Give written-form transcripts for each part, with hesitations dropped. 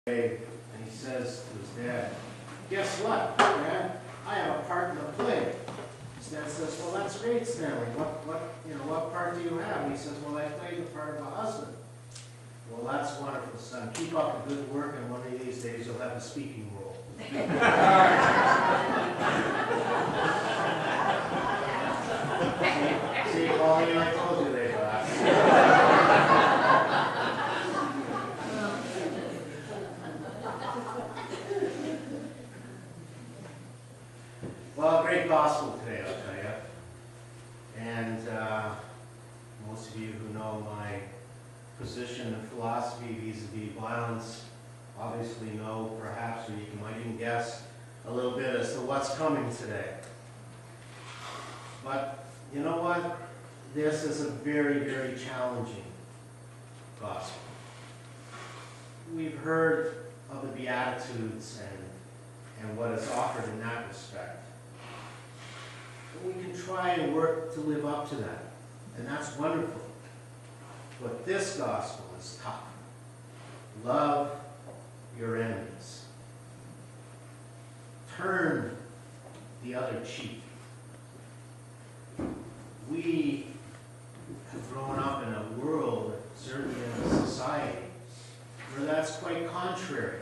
And he says to his dad, "Guess what, Dad? I have a part in the play." His dad says, "Well, that's great, Stanley. What part do you have?" And he says, "Well, I played the part of a husband." "Well, that's wonderful, son. Keep up the good work, and one of these days you'll have a speaking role." See, Pauline, I told you they'd laugh. Well, great gospel today, I'll tell you. And most of you who know my position and philosophy vis-a-vis violence obviously know, perhaps, or you might even guess a little bit as to what's coming today. But you know what? This is a very, very challenging gospel. We've heard of the Beatitudes and what is offered in that respect. We can try and work to live up to that, and that's wonderful. But this gospel is tough. Love your enemies. Turn the other cheek. We have grown up in a world, certainly in a society, where that's quite contrary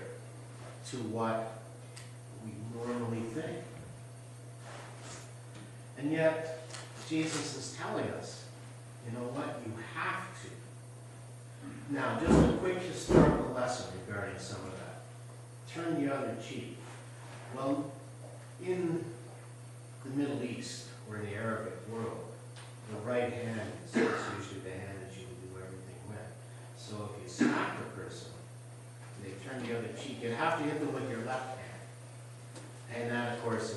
to what we normally think. And yet, Jesus is telling us, you know what, you have to. Now, just a quick historical lesson regarding some of that. Turn the other cheek. Well, in the Middle East, or in the Arabic world, the right hand is usually the hand that you would do everything with. So if you smack the person, they turn the other cheek, you have to hit them with your left hand. And that, of course,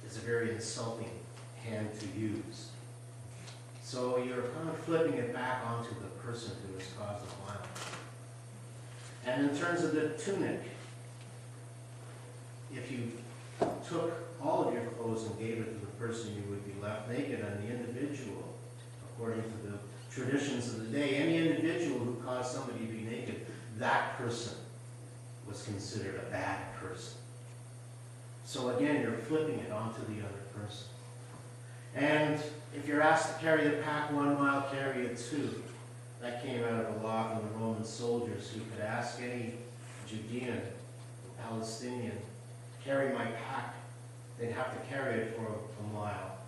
is a very insulting hand to use. So you're kind of flipping it back onto the person who has caused the violence. And in terms of the tunic, if you took all of your clothes and gave it to the person, you would be left naked. And the individual, according to the traditions of the day, any individual who caused somebody to be naked, that person was considered a bad person. So again, you're flipping it onto the other person. And if you're asked to carry the pack 1 mile, carry it 2. That came out of a law from the Roman soldiers who could ask any Judean or Palestinian, carry my pack. They'd have to carry it for a mile.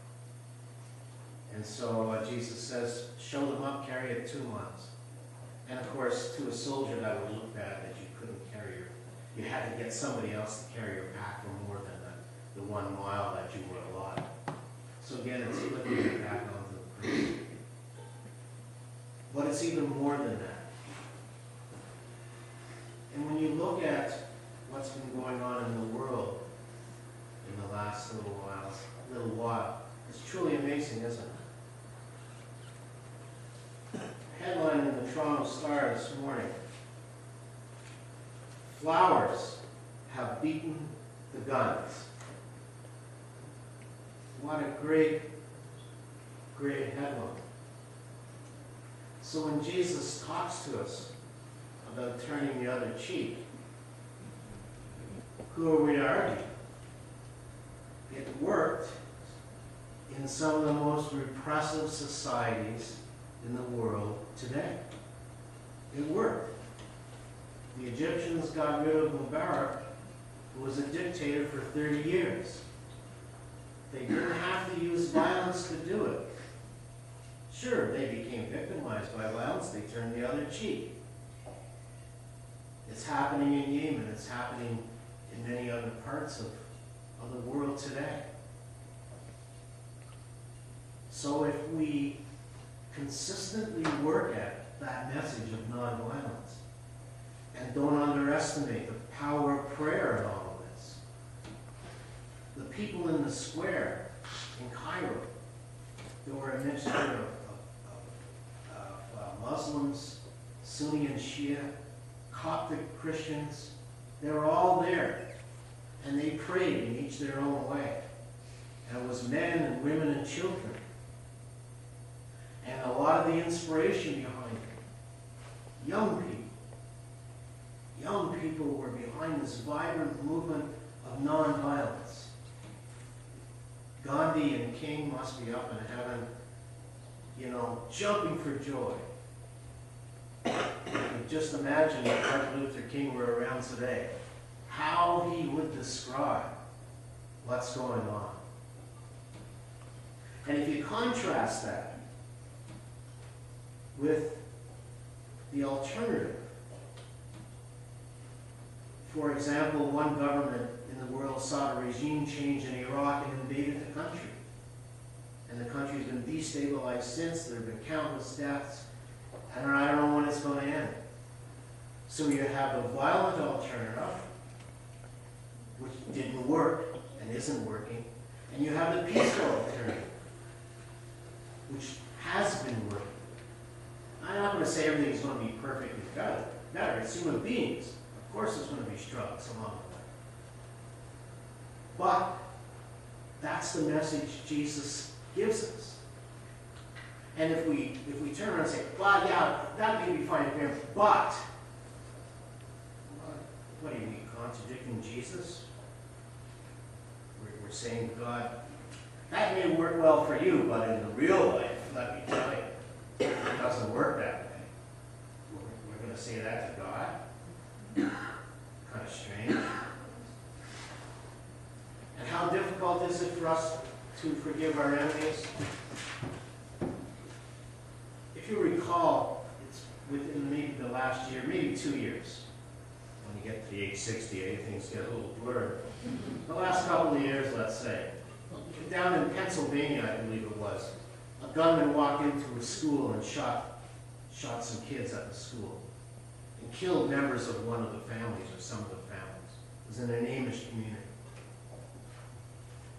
And so Jesus says, show them up, carry it 2 miles. And of course, to a soldier that would look bad that you couldn't carry you had to get somebody else to carry your pack for more than the 1 mile that you were allotted. So again, it's flipping it back onto the person. But it's even more than that. And when you look at what's been going on in the world in the last little while, it's truly amazing, isn't it? Headline in the Toronto Star this morning: flowers have beaten the guns. What a great, great headline. So when Jesus talks to us about turning the other cheek, who are we to argue? It worked in some of the most repressive societies in the world today. It worked. The Egyptians got rid of Mubarak, who was a dictator for 30 years. They didn't have to use violence to do it. Sure, they became victimized by violence. They turned the other cheek. It's happening in Yemen. It's happening in many other parts of the world today. So if we consistently work at that message of nonviolence and don't underestimate the power of prayer in all of this, the people in the square in Cairo, there were a mixture of Muslims, Sunni and Shia, Coptic Christians. They were all there, and they prayed in each their own way. And it was men and women and children. And a lot of the inspiration behind it, young people were this vibrant movement of nonviolence. Gandhi and King must be up in heaven, jumping for joy. Just imagine if Martin Luther King were around today, how he would describe what's going on. And if you contrast that with the alternative, for example, one government in the world sought a regime change in Iraq and invaded the country. And the country's been destabilized since. There have been countless deaths. And I don't know when it's going to end. So you have a violent alternative, which didn't work and isn't working. And you have the peaceful alternative, which has been working. I'm not going to say everything's going to be perfectly better. It's human beings. Of course there's going to be struggles along the way. But that's the message Jesus gives us. And if we turn around and say, well, yeah, that may be fine, but what are you contradicting Jesus? We're saying to God, that may work well for you, but in the real life, let me tell you, it doesn't work that way. We're going to say that to God? Kind of strange. And how difficult is it for us to forgive our enemies? If you recall, it's within maybe the last year, maybe 2 years. When you get to the age 60, things get a little blurred. The last couple of years, let's say. Down in Pennsylvania, I believe it was, a gunman walked into a school and shot some kids at the school and killed members of one of the families or some of the families. It was in an Amish community.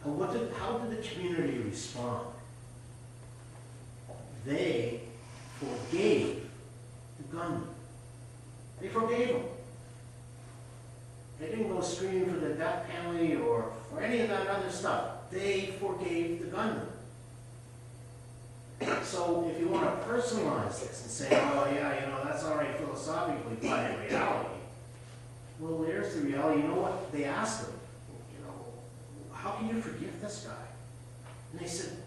And how did the community respond? They forgave the gunman. They forgave him. They didn't go screaming for the death penalty or any of that other stuff. They forgave the gunman. So if you want to personalize this and say, oh yeah, that's all right philosophically, but in reality, well, there's the reality. You know what? They asked him, how can you forgive this guy? And they said,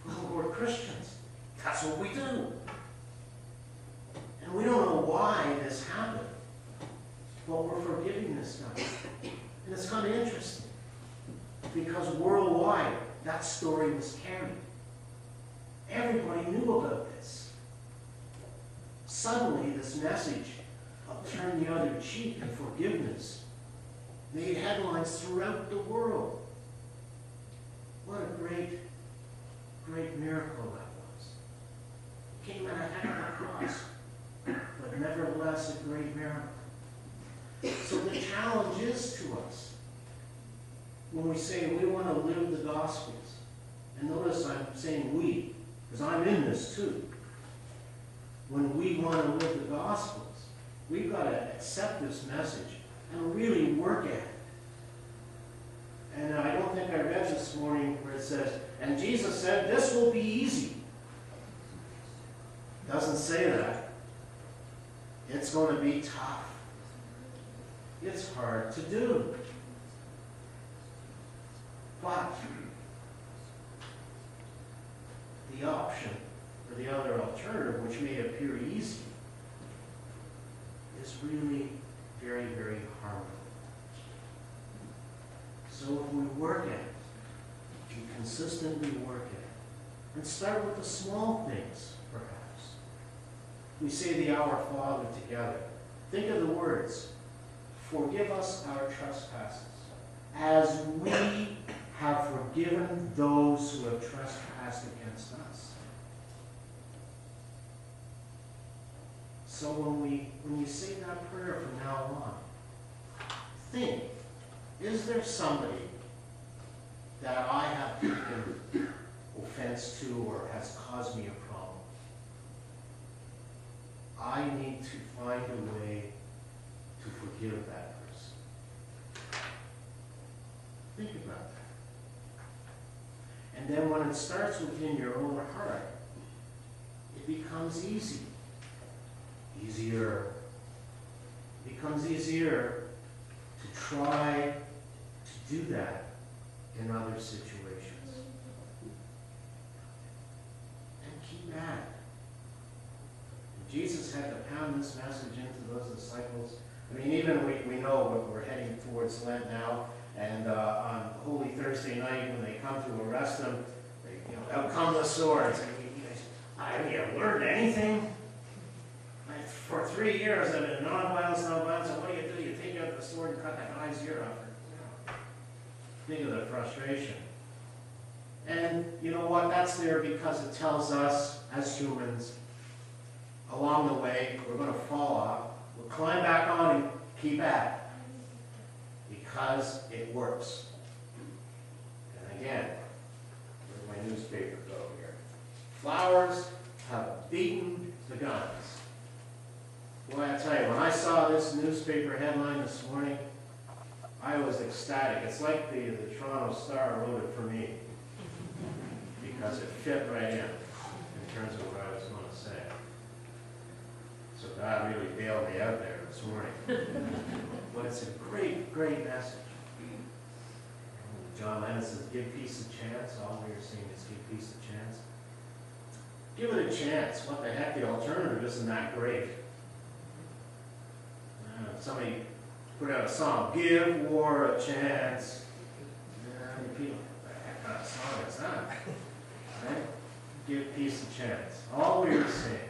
well, we're Christians. That's what we do. And we don't know why this happened, but we're forgiving this guy. And it's kind of interesting, because worldwide, that story was carried. Everybody knew about this. Suddenly, this message of turn the other cheek and forgiveness made headlines throughout the world. What a great, great miracle that was. It came at a heck of a cross, but nevertheless a great miracle. So the challenge is to us when we say we want to live the Gospels. And notice I'm saying we, because I'm in this too. When we want to live the Gospels, we've got to accept this message and really work at it. And I don't think I read this morning where it says, and Jesus said, this will be easy. It doesn't say that. It's going to be tough. It's hard to do. But the option, or the other alternative, which may appear easy, is really very, very harmful. So if we work at it, we consistently work at it, and start with the small things, perhaps. We say the Our Father together. Think of the words, forgive us our trespasses, as we have forgiven those who have trespassed against us. So when you say that prayer from now on, think, is there somebody that I have taken offense to or has caused me a problem? I need to find a way to forgive that person. Think about that. And then when it starts within your own heart, it becomes easy. It becomes easier to try to do that in other situations. And keep at it. Jesus had to pound this message into those disciples. I mean, even we know what we're heading towards Lent now, and on Holy Thursday night when they come to arrest him, they, out come the swords. And have you learned anything? For 3 years I've been nonviolence. And what do? You take out the sword and cut that guy's ear off. Think of the frustration. And you know what? That's there because it tells us as humans, along the way, we're going to fall off. We'll climb back on and keep at it. Because it works. And again, where'd my newspaper go here? Flowers have beaten the guns. Boy, I tell you, when I saw this newspaper headline this morning, I was ecstatic. It's like the Toronto Star wrote it for me. Because it fit right in terms of what I was going to say. So God really bailed me out there this morning. But it's a great, great message. John Lennon says, give peace a chance. All we're saying is give peace a chance. Give it a chance. What the heck? The alternative isn't that great. Somebody put out a song, give war a chance. How many people, what the heck kind of song is that? Right? Give peace a chance. All we're saying